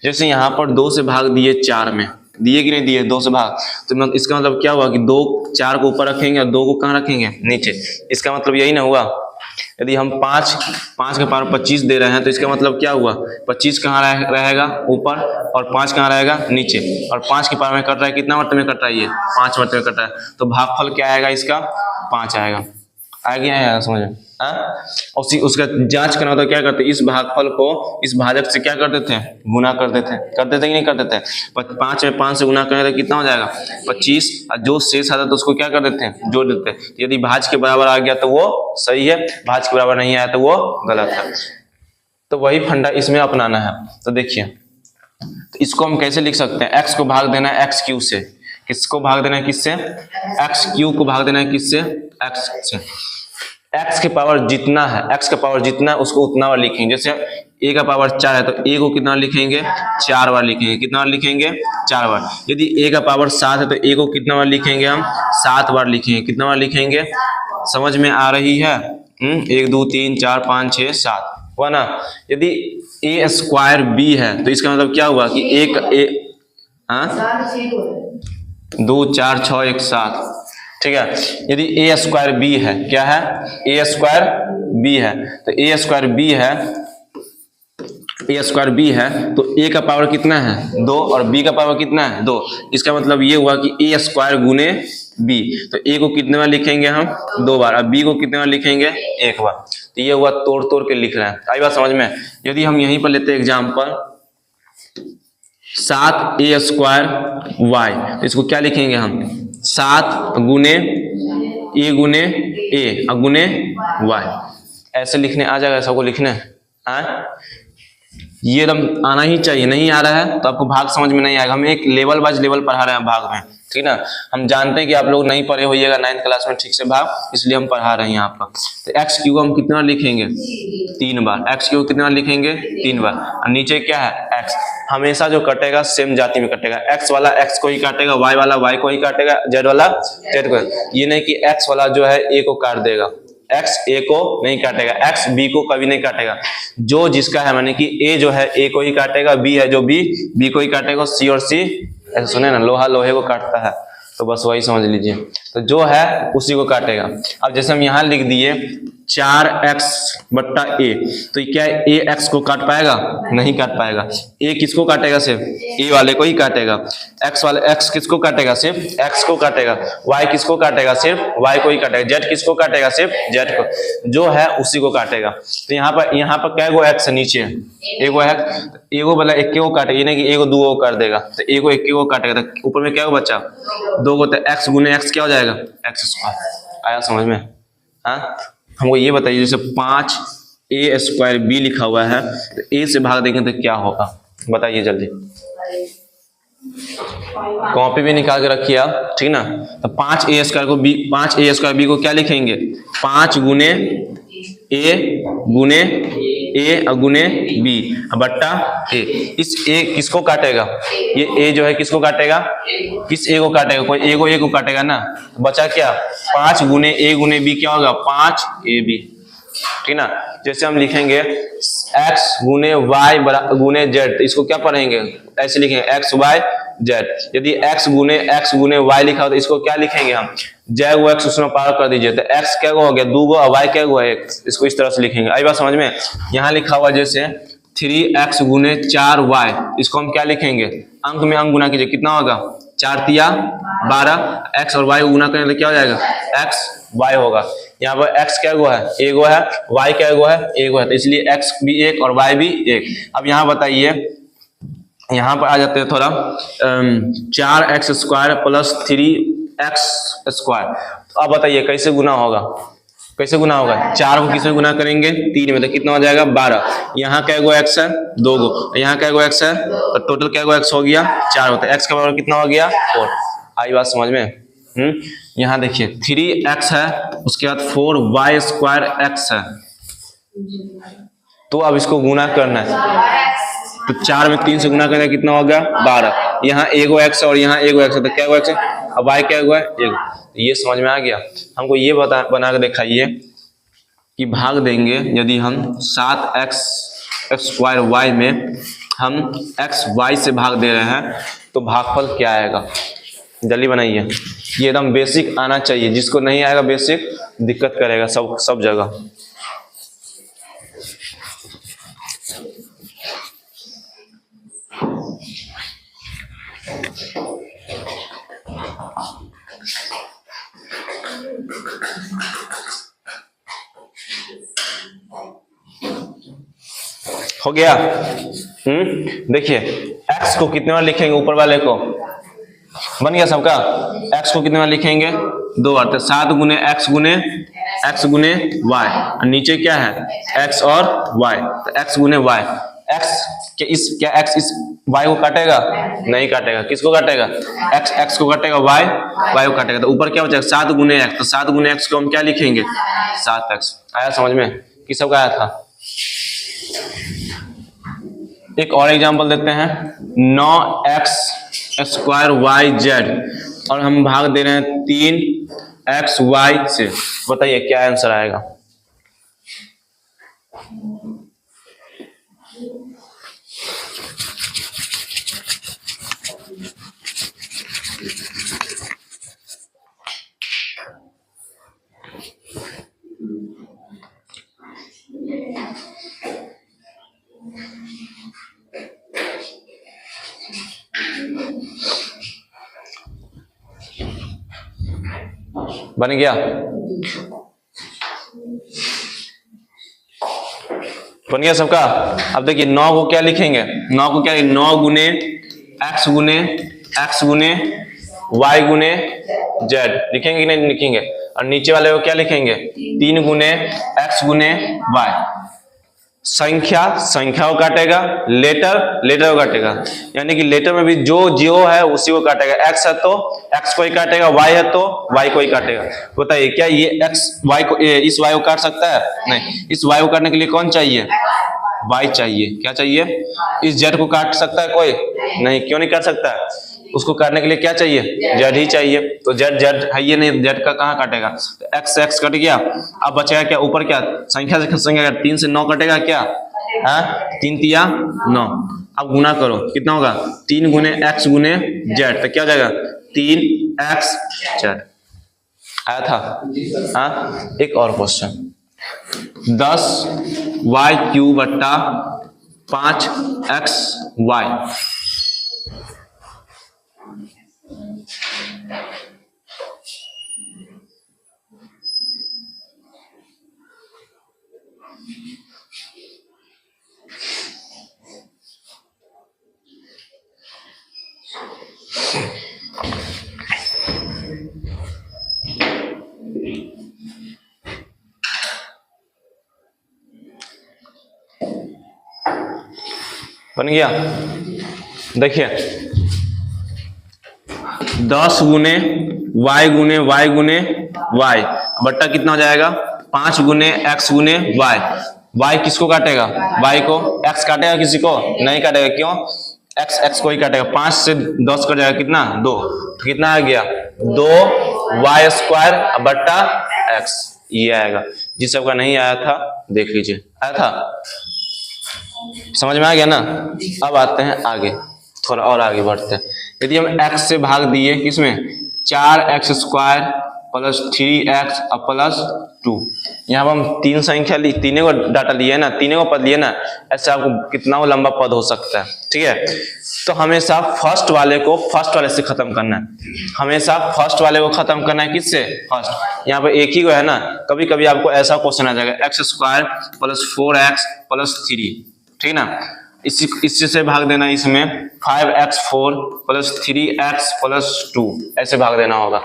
जैसे यहाँ पर 2 से भाग दिए 4 में, दिए कि नहीं दिए 2 से भाग, तो इसका मतलब क्या हुआ कि 2 4 को ऊपर रखेंगे और 2 को कहाँ रखेंगे नीचे। इसका मतलब यही ना हुआ। यदि हम 5 के पावर 25 दे रहे हैं तो इसका मतलब क्या हुआ 25 कहाँ रहेगा ऊपर और 5 कहाँ रहेगा नीचे, और 5 के पावर में कट रहा है, कितना मरतबे में कट रहा है ये 5 मरतबे में कट रहा है। तो भागफल क्या आएगा इसका 5 आएगा। आएगा समझ में, और उसका जांच करना होता है क्या करते हैं, इस भागफल को इस भाजक से क्या करते थे गुना करते थे कि नहीं करते थे। 5 में 5 से गुना करें तो कितना हो जाएगा 25, और जो शेष आता तो उसको क्या कर देते हैं जोड़ देते हैं। यदि भाज के बराबर आ गया तो वो सही है, भाज के बराबर नहीं आया तो वो गलत है। तो वही फंडा इसमें अपनाना है। तो देखिए, तो इसको हम कैसे लिख सकते हैं, एक्स को भाग देना है एक्स क्यू से, किसको भाग देना है किससे, एक्स क्यू को भाग देना है किससे, एक्स से। एक्स के पावर जितना है, एक्स का पावर जितना है उसको उतना बार लिखेंगे। जैसे ए का पावर 4 है तो ए को कितना लिखेंगे 4 बार लिखेंगे, कितना बार लिखेंगे 4 बार। यदि ए का पावर 7 है तो ए को कितना बार लिखेंगे हम 7 बार लिखेंगे, कितना बार लिखेंगे। समझ में आ रही है, 1 2 3 4 5 6 7 हुआ ना। यदि ए स्क्वायर बी है तो इसका मतलब क्या हुआ कि 2 4 6 1 7, ठीक है। यदि ए स्क्वायर बी है, क्या है ए स्क्वायर बी है, तो ए स्क्वायर बी है, ए स्क्वायर बी है तो ए का पावर कितना है 2 और बी का पावर कितना है 2। इसका मतलब ये हुआ कि ए स्क्वायर गुने बी, तो ए को कितने बार लिखेंगे हम 2 बार और बी को कितने बार लिखेंगे 1 बार। तो ये हुआ तोड़ के लिख रहे हैं। आई बात समझ में। यदि हम यहीं पर लेते हैं एग्जाम्पल 7a² y, इसको क्या लिखेंगे हम 7 गुने ए गुने ए और गुने वाई, ऐसे लिखने आ जाएगा, सबको लिखने है। ये एकदम आना ही चाहिए, नहीं आ रहा है तो आपको भाग समझ में नहीं आएगा। हम एक लेवल बाय लेवल पढ़ा रहे हैं भाग में, ठीक ना। हम जानते हैं कि आप लोग नहीं पढ़े होइएगा 9th क्लास में ठीक से भाग, इसलिए हम पढ़ा रहे हैं यहाँ पर। तो एक्स क्यू हम कितना लिखेंगे 3 बार, एक्स क्यू कितना लिखेंगे 3 बार। और नीचे क्या है एक्स, हमेशा जो कटेगा सेम जाति में कटेगा, एक्स वाला एक्स को ही काटेगा, वाई वाला वाई को ही काटेगा, जेड वाला जेड को। ये नहीं कि एक्स वाला जो है ए को काट देगा, एक्स ए को नहीं काटेगा, एक्स बी को कभी नहीं काटेगा। जो जिसका है माने कि ए जो है ए को ही काटेगा, बी है जो बी को ही काटेगा, सी और सी ऐसे सुने ना, लोहा लोहे को काटता है, तो बस वही समझ लीजिए। तो जो है उसी को काटेगा। अब जैसे हम यहाँ लिख दिए 4x बट्टा ए, तो क्या ए एक्स को काट पाएगा? नहीं काट पाएगा। ए किसको काटेगा? सिर्फ ए वाले को ही काटेगा। एक्स वाले एक्स किसको काटेगा? सिर्फ एक्स को काटेगा। वाई किसको काटेगा? सिर्फ वाई को ही काटेगा। जेड किसको काटेगा? सिर्फ जेड को। जो है उसी को काटेगा। तो यहाँ पर क्या गो एक्स है? नीचे एगो है, एगो वाला एक को काटेगा, ये नहीं कि एगो दो को कर देगा, तो एगो एक को काटेगा। तो ऊपर में क्या बच्चा? 2 को, तो एक्स गुने एक्स क्या हो जाएगा? X square. आया समझ में? हाँ, हमको ये बताइए, जैसे 5a स्क्वायर b लिखा हुआ है, तो a से भाग देंगे तो क्या होगा? बताइए जल्दी, कॉपी भी निकाल के रखिए आप, ठीक ना। तो 5a स्क्वायर b को क्या लिखेंगे? 5 गुने a और गुने b बट्टा a। इस a किसको काटेगा? ये a जो है किसको काटेगा? किस a को काटेगा? कोई a को काटेगा ना। बचा क्या? 5 गुने a गुने b क्या होगा? 5ab, ठीक ना। जैसे हम लिखेंगे x गुने y गुने z, इसको क्या पढ़ेंगे? ऐसे लिखेंगे x y z। यदि x गुने y लिखा हो तो इसको क्या लिखेंगे हम? j को x उसमें पार कर दीजिए, तो x क्या हो गया? 2 और y क्या हुआ? 1। इसको इस तरह से लिखेंगे। आई बात समझ में? यहाँ लिखा हुआ जैसे 3x गुने 4y, इसको हम क्या लिखेंगे? अंक में अंक गुना कीजिए, कितना होगा? 4 तिया 12, x और y को गुना करेंगे तो क्या हो जाएगा? x y होगा। यहाँ पर x क्या हुआ है? एगो है, y क्या हुआ है? एगो है, तो इसलिए x भी 1 और y भी 1। अब यहाँ बताइए, यहाँ पर आ जाते हैं थोड़ा, 4x square plus 3x square. तो अब बताइए कैसे गुना होगा? कैसे गुना होगा? 4 को किसमें गुना करेंगे? 3 में, तो कितना हो जाएगा? 12। यहाँ क्या गो x है? 2 गो। यहाँ क्या गो x है? तो टोटल क्या गो x हो गया? 4 होता है। x का बराबर कितना हो गया? 4। आई बात समझ में? यहाँ देखिए 3x है, उसके बाद 4y स्क्वायर x है, तो अब इसको गुना करना है। तो 4 में 3 से गुना करना कितना हो गया? 12। यहाँ एगो x और यहाँ एगो x है, तो क्या x है? अब y क्या हुआ है? एगो। ये समझ में आ गया? हमको ये बना के दिखाइए कि भाग देंगे यदि हम 7x स्क्वायर y में हम x y से भाग दे रहे हैं तो भागफल क्या आएगा? जल्दी बनाइए। ये एकदम बेसिक आना चाहिए, जिसको नहीं आएगा बेसिक दिक्कत करेगा सब जगह। हो गया? देखिए x को कितने बार लिखेंगे? ऊपर वाले को बन गया सबका। x को कितने बार लिखेंगे? 2 बार। तो 7 गुने x गुने y, और नीचे क्या है? x और y, तो x गुने y। क्या x इस y को काटेगा? नहीं काटेगा। किसको काटेगा? x को काटेगा, y को काटेगा। तो ऊपर क्या बचेगा? 7 गुने x। तो 7 गुने x को हम क्या लिखेंगे? 7x। आया समझ में? किस सबका आया था? एक और एग्जांपल देते हैं, 9x स्क्वायर y z, और हम भाग दे रहे हैं 3x y से। बताइए क्या आंसर आएगा? बन गया? बन गया सबका? अब देखिए 9 को क्या लिखेंगे? 9 को क्या? 9 गुने x गुने y गुने z लिखेंगे कि नहीं लिखेंगे, और नीचे वाले को क्या लिखेंगे 3 गुने x गुने y। संख्या संख्या को काटेगा, लेटर लेटर को काटेगा, यानी कि लेटर में भी जो जीरो है उसी को काटेगा। x है तो x को ही काटेगा, y है तो y को ही काटेगा। बताइए क्या ये x y को इस y को काट सकता है? नहीं। इस y को काटने के लिए कौन चाहिए? y चाहिए। क्या चाहिए? इस z को काट सकता है कोई? नहीं। क्यों नहीं काट सकता है? उसको काटने के लिए क्या चाहिए? z ही चाहिए। तो z है ये नहीं, z का कहाँ काटेगा? तो x से x कट गया, अब बचेगा क्या ऊपर? क्या संख्या से संख्या 3 से 9 कटेगा क्या? 3 तिया 9। अब गुना करो, कितना होगा? 3 गुने x गुने z, तो क्या हो जाएगा 3x z। आया था? हाँ। एक और क्वेश्चन, 10y³ बट्टा 5xy। बन गया? देखिए 10 गुने y गुने y गुने y बट्टा कितना हो जाएगा? 5 गुने x गुने y। y किसको काटेगा? y को। x काटेगा किसी को? नहीं काटेगा। क्यों? x को ही काटेगा। 5 से 10 कट जाएगा कितना? 2। तो कितना आ गया? 2y² बट्टा x। ये आएगा। जिस सबका नहीं आया था देख लीजिए। आया था? समझ में आ गया ना? अब आते हैं आगे, थोड़ा और आगे बढ़ते हैं। यदि हम x से भाग दिए किसमें? 4x² plus 3x plus 2। यहाँ पर हम 3 संख्या ली, तीनों को डाटा लिए ना, तीनों को पद लिए ना, ऐसे आपको कितना लंबा पद हो सकता है। ठीक है, तो हमेशा फर्स्ट वाले को फर्स्ट वाले से खत्म करना है। हमेशा फर्स्ट वाले को खत्म करना है किससे? फर्स्ट। यहाँ पे एक ही को है ना, कभी कभी आपको ऐसा क्वेश्चन आ जाएगा x² प्लस 4x प्लस 3। ठीक ना, इससे से भाग देना, इसमें 5x4 प्लस 3x प्लस 2 ऐसे भाग देना होगा।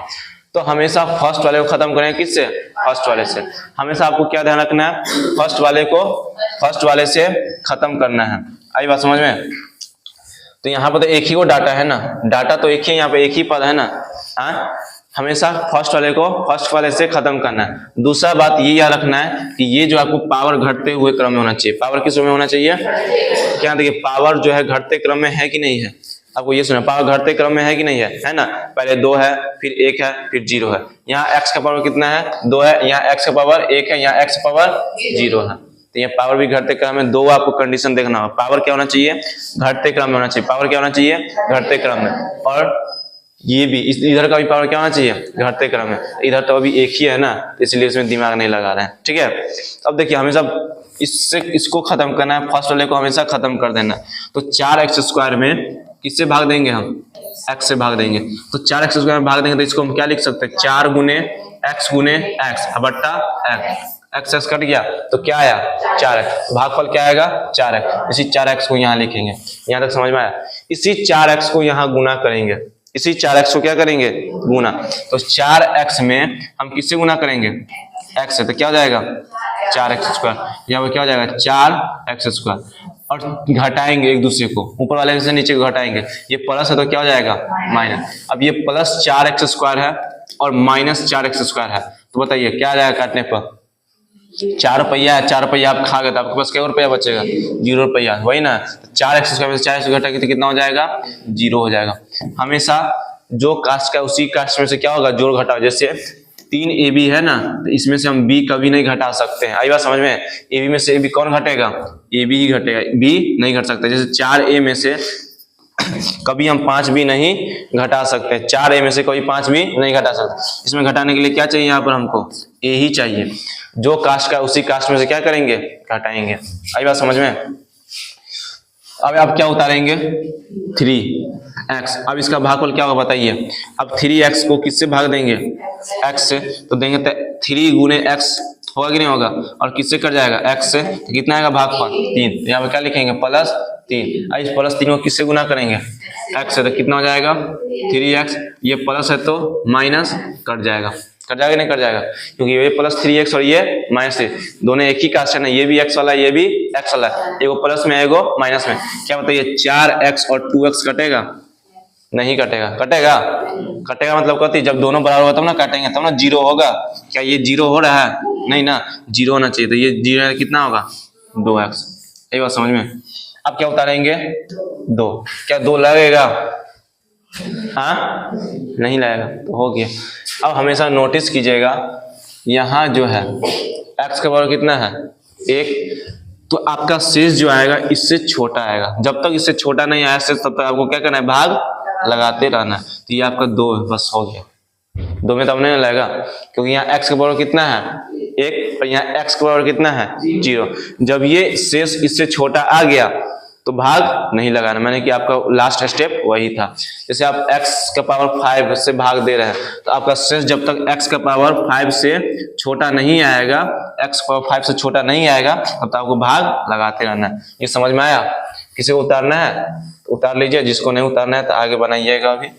तो हमेशा फर्स्ट वाले को खत्म करें किससे? फर्स्ट वाले से। हमेशा आपको क्या ध्यान रखना है? फर्स्ट वाले को फर्स्ट वाले से खत्म करना है। आई बात समझ में? तो यहाँ पर तो एक ही को डाटा है ना, डाटा तो एक ही, यहाँ पे एक ही पद है ना। हमेशा फर्स्ट वाले को फर्स्ट वाले से खत्म करना है। दूसरा बात ये याद रखना है कि ये जो आपको पावर घटते हुए क्रम में होना चाहिए। पावर किस में होना चाहिए? क्या देखिए, पावर जो है घटते क्रम में है कि नहीं है? आपको ये सुना, पावर घटते क्रम में है कि नहीं है ना? पहले 2 है, फिर 1 है, फिर 0 है। यहाँ x का पावर कितना है? 2 है। यहाँ x का पावर 1 है, यहाँ x का पावर 0 है। तो ये पावर भी घटते क्रम में 2। आपको कंडीशन देखना होगा, पावर क्या होना चाहिए? घटते क्रम में होना चाहिए। पावर क्या होना चाहिए? घटते क्रम में। और ये भी इधर का भी पावर क्या होना चाहिए? घटते क्रम में। इधर तो अभी एक ही है ना, इसलिए इसमें दिमाग नहीं लगा रहे हैं। ठीक है, अब देखिए हमेशा इससे इसको खत्म करना है, फर्स्ट वाले को हमेशा खत्म कर देना है। तो 4x² में किससे भाग देंगे हम? x से भाग देंगे। तो 4x² में भाग देंगे तो इसको हम क्या लिख सकते हैं? 4 गुने x गुने x बट्टा x। x कट गया तो क्या आया? 4x। भागफल क्या आएगा? 4x। इसी 4x को यहाँ लिखेंगे। यहाँ तक समझ में आया? इसी 4x को यहाँ गुना करेंगे। इसी 4x को क्या करेंगे? गुना। तो 4x में हम किससे गुना करेंगे? x से। तो क्या हो जाएगा? 4x²। यहाँ पर क्या हो जाएगा? 4x²। और घटाएंगे एक दूसरे को, ऊपर वाले से नीचे को घटाएंगे। ये प्लस है तो क्या हो जाएगा? माइनस। अब ये प्लस 4x² है और माइनस 4x² है, तो बताइए क्या आ जाएगा काटने पर? 4 रुपया है। 4 रुपया आप खा गए तो आपके पास क्या रुपया बचेगा? 0 रुपया। वही ना, 4x² में से 4x घटाएंगे तो कितना हो जाएगा? 0 हो जाएगा। हमेशा जो कास्ट का उसी कास्ट में से क्या होगा? जोड़ घटाओ। जैसे 3ab है ना, तो इसमें से हम b कभी नहीं घटा सकते हैं। आई बात समझ में? ab में से ab कौन घटेगा? ab ही घटेगा, b नहीं घट सकता। जैसे 4a में से कभी हम 5b नहीं घटा सकते। 4a में से कभी 5b नहीं घटा सकते। इसमें घटाने के लिए क्या चाहिए? यहाँ पर हमको a ही चाहिए। जो कास्ट का उसी कास्ट में से क्या करेंगे? घटाएंगे। आई बात समझ में? अब आप क्या उतारेंगे? 3x। अब इसका भागफल क्या होगा बताइए? अब 3x को किससे भाग देंगे? x से। तो देंगे 3 गुने x होगा कि नहीं होगा? और किससे कट जाएगा? x से। तो कितना आएगा भागफल? 3। यहाँ पे क्या लिखेंगे? +3। इस +3 को किससे गुना करेंगे? एक्स है तो कितना हो जाएगा 3x, ये प्लस है तो माइनस कट जाएगा, कट जाएगा नहीं कट जाएगा, क्योंकि ये प्लस 3x और ये माइनस 3, दोनों एक ही कांस्टेंट है, ये भी x वाला है ये भी x वाला है, एगो प्लस में एगो माइनस में। क्या बताइए 4x और 2x कटेगा? नहीं कटेगा। कटेगा? कटेगा मतलब कहती जब दोनों बराबर होगा तब ना काटेंगे, तब ना जीरो होगा। क्या ये जीरो हो रहा है? नहीं ना, जीरो होना चाहिए, तो ये जीरो कितना होगा 2x। यही बात समझ में। अब क्या उतारेंगे 2, क्या 2 लगेगा? हाँ नहीं लगेगा, तो हो गया। अब हमेशा नोटिस कीजिएगा यहाँ जो है x का पावर कितना है 1, तो आपका शेष जो आएगा इससे छोटा आएगा, जब तक इससे छोटा नहीं आया शेष तब तक आपको क्या करना है भाग लगाते रहना है। तो ये आपका 2 बस हो गया, 2 में तब नहीं लगेगा, क्योंकि यहाँ x का पावर कितना है 1 और यहाँ x का पावर कितना है 0। जब ये शेष इससे छोटा आ गया तो भाग नहीं लगाना, मैंने कि आपका लास्ट स्टेप वही था। जैसे आप x का पावर 5 से भाग दे रहे हैं तो आपका शेष जब तक x का पावर 5 से छोटा नहीं आएगा, x पावर 5 से छोटा नहीं आएगा तब तक आपको भाग लगाते रहना है। ये समझ में आया? किसी को उतारना है तो उतार लीजिए, जिसको नहीं उतारना है तो आगे बनाइएगा। अभी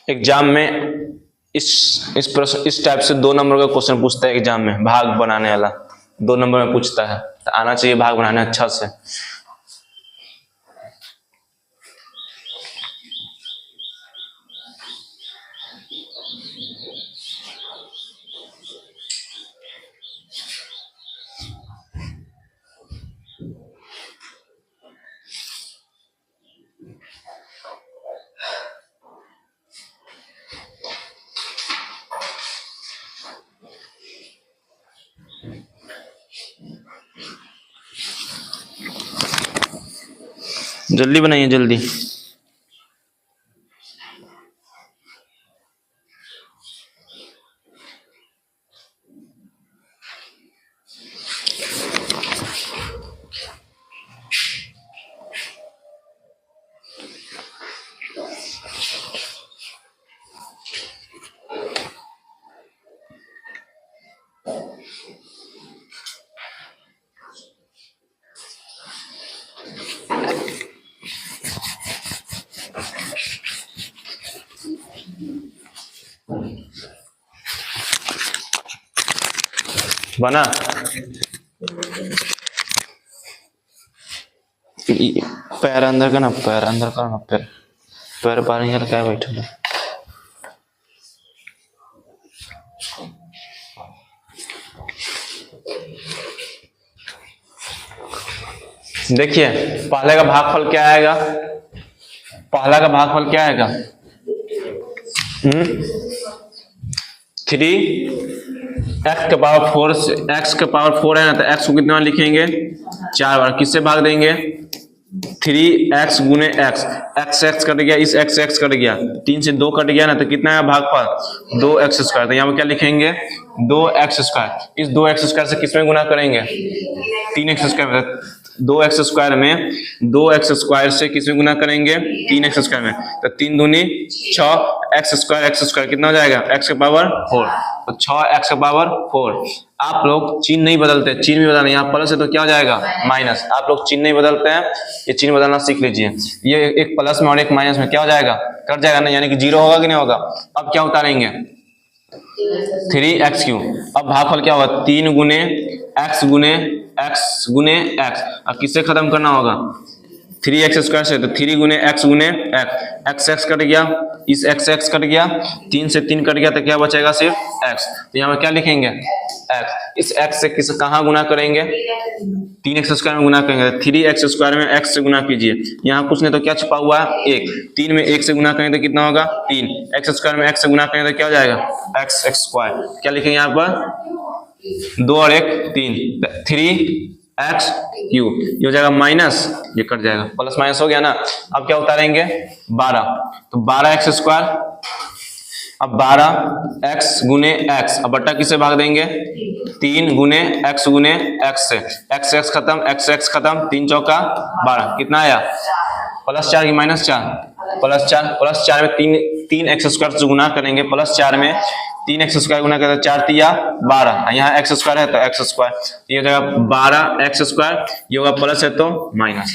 एग्जाम में इस टाइप से 2 नंबर का क्वेश्चन पूछता है एग्जाम में, भाग बनाने वाला 2 नंबर में पूछता है, तो आना चाहिए भाग बनाने अच्छा से। जल्दी बनाइए जल्दी। बना? पैर अंदर का ना, पैर अंदर का ना, पैर बाहर निकल क्या बैठा है। देखिए पहले का भागफल क्या आएगा, पहला का भागफल क्या आएगा 3x का पावर 4 से, x का पावर 4 है ना, तो x को कितना लिखेंगे 4 बार, किससे भाग देंगे 3x गुने x, x कट गया, इस x कट गया, 3 से 2 कट गया ना, तो कितना है भागफल 2x स्क्वायर। तो यहाँ पर क्या लिखेंगे 2x स्क्वायर, इस 2x स्क्वायर से किसमें गुना करेंगे 3x स्क्वायर, 2x स्क्वायर में 2x स्क्वायर से किसमें गुना करेंगे 3x स्क्वायर में, तो 3 दूनी 6, x स्क्वायर कितना हो जाएगा x का पावर 4, तो 6x का पावर 4। आप लोग चिन्ह नहीं बदलते, चिन्ह भी बदलना, यहाँ प्लस है तो क्या हो जाएगा माइनस, आप लोग चिन्ह नहीं बदलते हैं, ये चिन्ह बदलना सीख लीजिए। ये एक प्लस में और एक माइनस में क्या हो जाएगा कट जाएगा ना, यानी कि 0 होगा कि नहीं होगा। अब क्या उतारेंगे 3x3, अब भागफल क्या होगा 3 गुने x गुने x, अब किससे खत्म करना होगा 3x स्क्वायर से, तो 3 गुने x x कट गया, इस x कट गया, 3 से 3 कट गया, तो क्या बचेगा सिर्फ x। तो यहाँ पे क्या लिखेंगे x, इस x से किस कहाँ गुना करेंगे 3x स्क्वायर में गुना करेंगे, 3x स्क्वायर में x से गुना कीजिए, यहाँ कुछ नहीं तो क्या छुपा हुआ है 1, 3 में 1 से गुना करेंगे तो कितना होगा 3, x स्क्वायर में x से गुना करेंगे तो क्या हो जाएगा x स्क्वायर। क्या लिखेंगे यहाँ पर 2 और 1 3, 3x क्यूब, ये हो जाएगा माइनस, ये कट जाएगा, प्लस माइनस हो गया ना। अब क्या उतारेंगे 12, तो 12x स्क्वायर, अब 12x गुने x, अब बट्टा किसे भाग देंगे 3 गुने x गुने x से, x खत्म, x खत्म, 3 चौका 12, कितना आया +4 की -4, +4 में 3x स्क्वायर से गुना करेंगे, +4 में 3x स्क्वायर गुना करें, 4 तिया 12, यहाँ x स्क्वायर है तो x स्क्वायर, ये हो जाएगा 12x स्क्वायर, ये होगा प्लस है तो माइनस।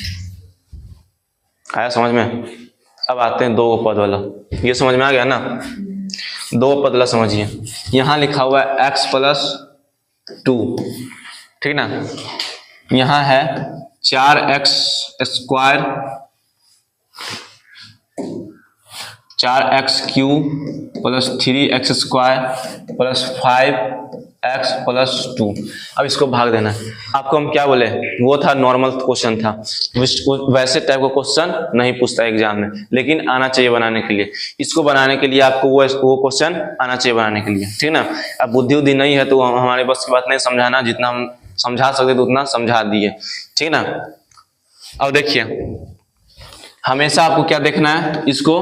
आया समझ में? अब आते हैं 2 पद वाला, ये समझ में आ गया ना। 2 पद वाला समझिए, यहाँ लिखा हुआ है x + 2, ठीक ना, यहाँ है 4x square 4x cube plus 3x square plus 5x plus 2। अब इसको भाग देना है। आपको हम क्या बोले, वो था नॉर्मल क्वेश्चन था, वैसे टाइप का क्वेश्चन नहीं पूछता एग्जाम में, लेकिन आना चाहिए बनाने के लिए। इसको बनाने के लिए आपको वो क्वेश्चन आना चाहिए बनाने के लिए, ठीक ना। अब बुद्धि उद्धि नहीं है तो हमारे बस की बात नहीं समझाना, जितना हम समझा सकते तो उतना समझा दिए, ठीक ना। अब देखिए, हमेशा आपको क्या देखना है, इसको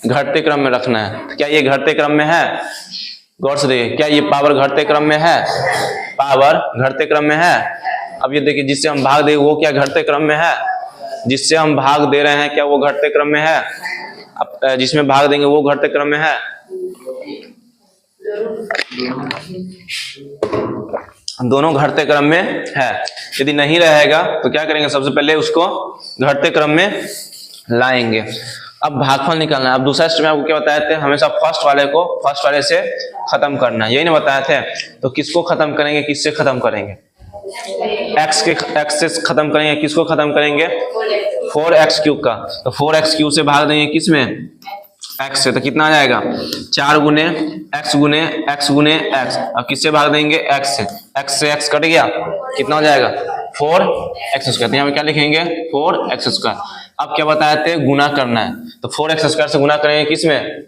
घटते क्रम में रखना है। क्या ये घटते क्रम में है? गौर से देखिए, क्या ये पावर घटते क्रम में है? पावर घटते क्रम में है। अब ये देखिए, जिससे हम भाग दे वो क्या घटते क्रम में है? जिससे हम भाग दे रहे हैं क्या वो घटते क्रम में है? अब जिसमें भाग देंगे वो घटते क्रम में है। दोनों घटते क्रम में है। यदि नहीं रहेगा तो क्या करेंगे, सबसे पहले उसको घटते क्रम में लाएंगे। अब भागफल निकालना है। अब दूसरा स्टेप में आपको क्या बताए थे, हमेशा फर्स्ट वाले से खत्म करना है, यही ना बताए थे। तो किसको खत्म करेंगे, किससे खत्म करेंगे? x से खत्म करेंगे, किसको खत्म करेंगे? 4x क्यूब का। तो 4x क्यूब से भाग देंगे किसमें? x से, तो कितना आ जाएगा 4 गुने x गुने x गुने x। अब किससे भाग देंगे? x से x कट गया, कितना हो जाएगा 4x स्क्वायर। यहाँ पे क्या लिखेंगे 4x स्क्वायर। अब क्या बताए थे, गुना करना है। तो 4x स्क्वायर से गुना करेंगे किसमें?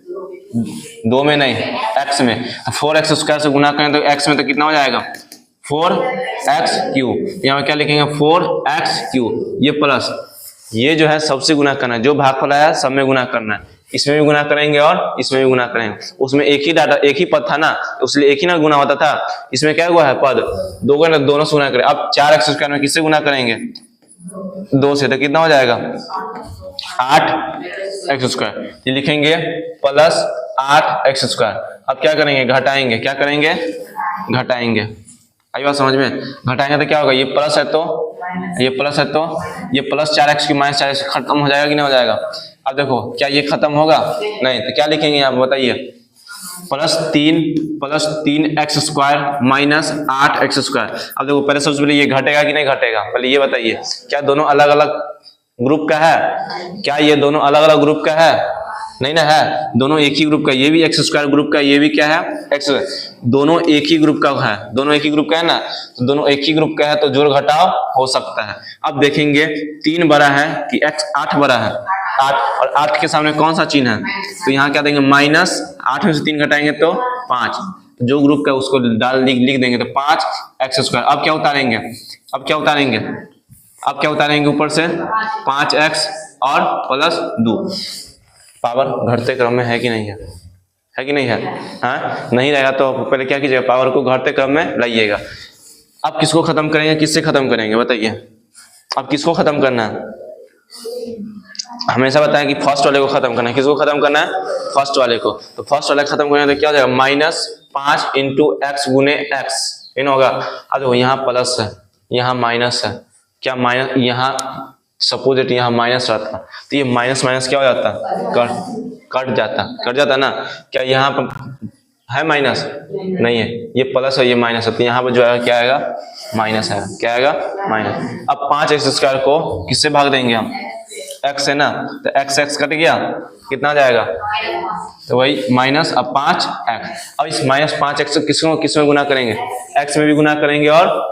2 में नहीं, x में। 4x स्क्वायर से गुना करें तो x में, तो कितना हो जाएगा 4x क्यूब। यहाँ पे क्या लिखेंगे 4x क्यूब, ये प्लस, ये जो है सबसे गुना करना है, जो भागफल आया सब में गुना करना है। इसमें भी गुना करेंगे और इसमें भी गुना करेंगे। उसमें एक ही पद था ना, इसलिए एक ही ना गुना होता था। इसमें क्या हुआ है पद, दोनों से गुना करें। अब 4x स्क्वायर में किससे गुना करेंगे? 2 से, तो कितना हो जाएगा 8x स्क्वायर। ये लिखेंगे प्लस 8x स्क्वायर। अब क्या करेंगे, घटाएंगे। क्या करेंगे? घटाएंगे। आई बात समझ में? घटाएंगे तो क्या होगा, ये प्लस है तो ये प्लस है तो ये प्लस 4x की -4x खत्म हो जाएगा कि नहीं हो जाएगा? अब देखो, क्या ये खत्म होगा? नहीं। तो क्या लिखेंगे आप बताइए, plus 3x square -8x square. अब देखो, पहले सबसे पहले ये घटेगा कि नहीं घटेगा, पहले ये बताइए। क्या दोनों अलग अलग ग्रुप का है? क्या ये दोनों अलग अलग ग्रुप का है? नहीं ना है, दोनों एक ही ग्रुप का। ये भी x स्क्वायर ग्रुप का, ये भी क्या है x, दोनों एक ही ग्रुप का है। दोनों एक ही ग्रुप का है ना, तो दोनों एक ही ग्रुप का है तो जोड़ घटाव हो सकता है। अब देखेंगे 3 बड़ा है कि 8 बड़ा है? 8, और 8 के सामने कौन सा चिन्ह है? तो यहाँ क्या देंगे -8 में से 3 घटाएंगे तो 5। जो ग्रुप का उसको लिख देंगे तो 5x स्क्वायर। अब क्या उतारेंगे? अब क्या उतारेंगे ऊपर से 5x और प्लस 2। पावर घटते क्रम में है कि नहीं है? है कि नहीं है? हाँ, नहीं रहेगा तो पहले क्या कीजिएगा, पावर को घटते क्रम में लाइएगा। अब किसको खत्म करेंगे, किससे खत्म करेंगे बताइए? अब किसको खत्म करना है? हमेशा बताएं कि फर्स्ट वाले को खत्म करना है। किसको खत्म करना है? फर्स्ट वाले को। तो फर्स्ट वाले खत्म करना तो क्या हो जाएगा, -5 × x गुने x, इन होगा। अब देखो, यहाँ प्लस है, यहाँ माइनस है। क्या माइनस, यहाँ सपोज इट यहाँ माइनस रहता तो ये माइनस क्या हो जाता, कट जाता ना। क्या यहाँ पर है माइनस? नहीं है, ये प्लस है, ये माइनस है, तो यहाँ पर जो है क्या आएगा, माइनस आएगा। क्या आएगा? माइनस। अब 5x स्क्वायर को किससे भाग देंगे हम? x है ना, तो x कट गया, कितना आ जाएगा? तो वही माइनस, अब 5x। अब इस -5x किसमें गुना करेंगे? x में भी गुना करेंगे और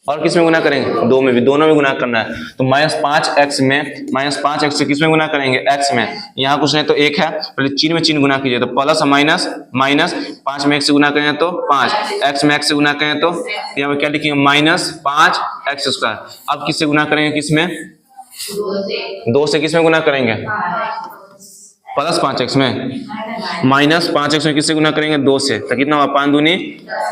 और किस में गुना करेंगे? 2 में भी, दोनों में गुना करना है। तो -5x में, -5x से किस में गुना करेंगे? x में। यहाँ कुछ नहीं तो 1 है, पहले चिन्ह में चिन्ह गुना कीजिए, तो प्लस माइनस माइनस, 5 में 1 से गुना करेंगे तो 5, x में x से गुना करेंगे तो यहाँ पे क्या लिखेंगे? -5x²। अब किससे गुना करेंगे? किस में? 2 से किस में गुना करेंगे? +5x में। -5x में किससे गुना करेंगे? 2 से। तो कितना हुआ? 5 दूनी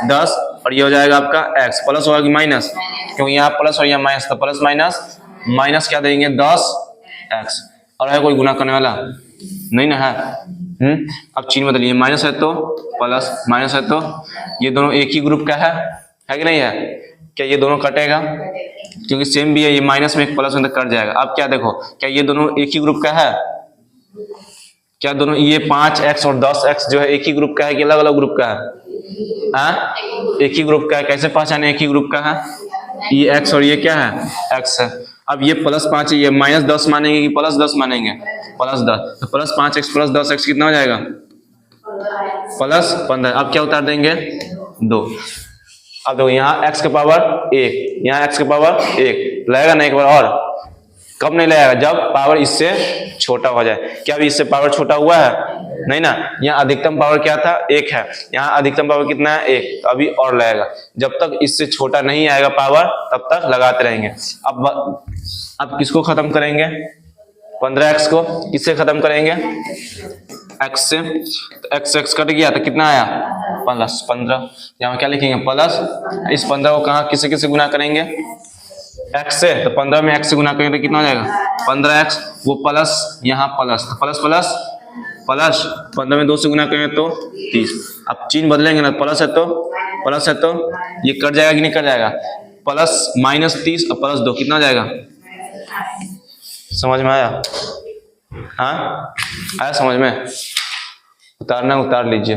10, और ये हो जाएगा आपका x। प्लस होगा कि माइनस? क्योंकि यहाँ प्लस और यहाँ माइनस, तो प्लस माइनस माइनस क्या देंगे? 10x। और है कोई गुना करने वाला? नहीं ना है। अब चिन्ह बदलिए, माइनस है तो प्लस, माइनस है तो ये दोनों एक ही ग्रुप का है कि नहीं है? क्या ये दोनों कटेगा? क्योंकि सेम भी है, ये माइनस में एक प्लस में तो कट जाएगा। अब क्या देखो, क्या ये दोनों एक ही ग्रुप का है? क्या दोनों ये 5x और 10x जो है एक ही ग्रुप का है कि अलग अलग ग्रुप का है? एक ही ग्रुप का है। कैसे पहचाने एक ही ग्रुप का है? ये x और ये क्या है? x है। अब ये +5 है, ये -10 मानेंगे कि +10 मानेंगे? +10। तो +5x + 10x कितना हो जाएगा? +15। अब क्या उतार देंगे? 2। अब देखो यहाँ x के पावर 1, यहाँ x के पावर 1 लगेगा ना एक बार और? कब नहीं लगेगा? जब पावर इससे छोटा हो जाए। क्या अभी इससे पावर छोटा हुआ है? नहीं ना। यहाँ अधिकतम पावर क्या था? 1 है, यहाँ अधिकतम पावर कितना है? 1। तो अभी और लगेगा, जब तक इससे छोटा नहीं आएगा पावर तब तक लगाते रहेंगे। अब किसको खत्म करेंगे? 15x को किससे खत्म करेंगे? x से। तो x कट गया तो कितना आया? +15। यहाँ क्या लिखेंगे? प्लस। इस 15 को कहाँ किससे किससे गुना करेंगे? x से। तो 15 में x से गुना करेंगे तो कितना हो जाएगा? 15x। वो प्लस, यहाँ प्लस, तो प्लस प्लस प्लस, 15 में 2 से गुना करेंगे तो 30। अब चिन्ह बदलेंगे ना, प्लस है तो ये कट जाएगा कि नहीं कट जाएगा? प्लस -30 और +2 कितना हो जाएगा? समझ में आया? हाँ आया समझ में? उतारना उतार लीजिए।